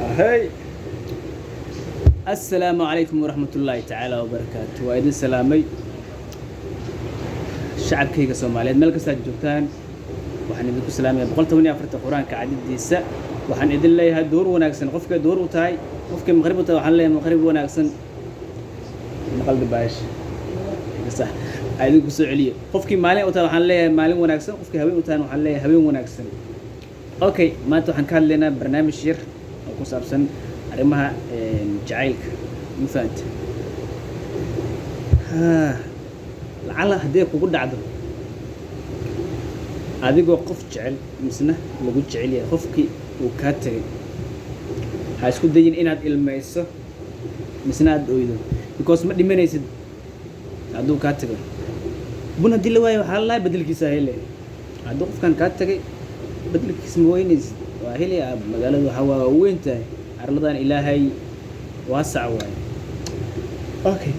هاي السلام عليكم ورحمة الله تعالى وبركاته وإذن سلامي شعب كيغا سوماليد ملك ساج جوجتان waxaan idinku salaamay boqoltoban iyo afarta quraanka cadadiisa waxaan idin leeyahay door wanaagsan qofka door u tahay qofka maqrib u tahay waxaan leeyahay maqrib wanaagsan qalbi baash sax aydu ku soo celiyo qofkii maalin u tahay waxaan leeyahay maalin wanaagsan qofkii habeen u tahay waxaan leeyahay habeen wanaagsan okay maanta waxaan ka hadlaynaa barnaamij yar oo ku saabsan arrimaha jacaylka ma fahanti lacala hadii kugu dhacdo adigoo qof jecel misna lagu jecel yahay qofkii uu ka tagay ha isku dayin inaad ilmayso misna aad ooydo because ma dhimanaysid aduu ka tagay buna dil way waxa la beddelkiisa hele aduu qofkan ka tagay beddelkiisa ma weynaysid waa hele magaaladu waxa waa weyn tahay arladan ilaahay waasac waay okay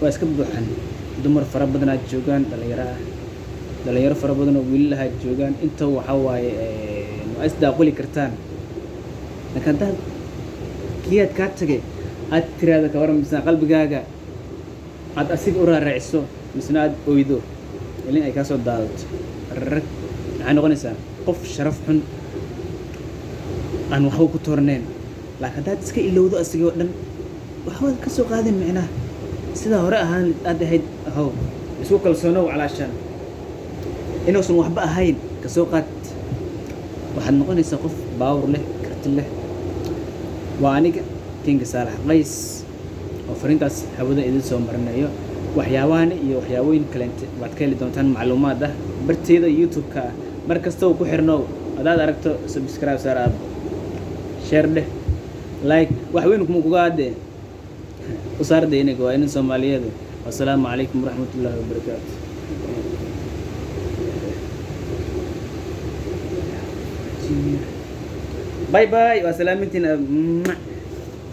waa iska buuxan dumar fara badan aad joogan dhalinyaro fara badan oo wiilaha joogan inta waxa waaye ma isdaaquli kartaan laakiin dad kiyad ka tagay aad tiraada ka waran misna qalbigaaga aad asig u raarayso misna aad ooydo ilaa ay ka soo daadato rag waxay noqonaysaa qof sharaf xun aan waxba ku toorneen laakiin dad iska ilowdo asigoo dhan waxba ka soo qaadin macnaha sida hore ahaan aad ahayd ahaw isku kalsoonow calaashan inuusan waxba ahayn ka soo qaad waxaad noqonaysaa qof baawr leh karti leh waa aniga kinga saalax qays oo fariintaas hawada idin soo marinayo waxyaabahan iyo waxyaabooyin kale waad ka heli doontaan macluumaad ah barteeda youtube-ka mar kasta oo ku xirnow hadaad aragto subscribe saar aad share dheh like wax weyn kuma kuga hadee u saar deeniga waa in Soomaaliyeed wassalaamu calaykum waraxmatullaahi wabarakaatuh باي باي وسلامتنا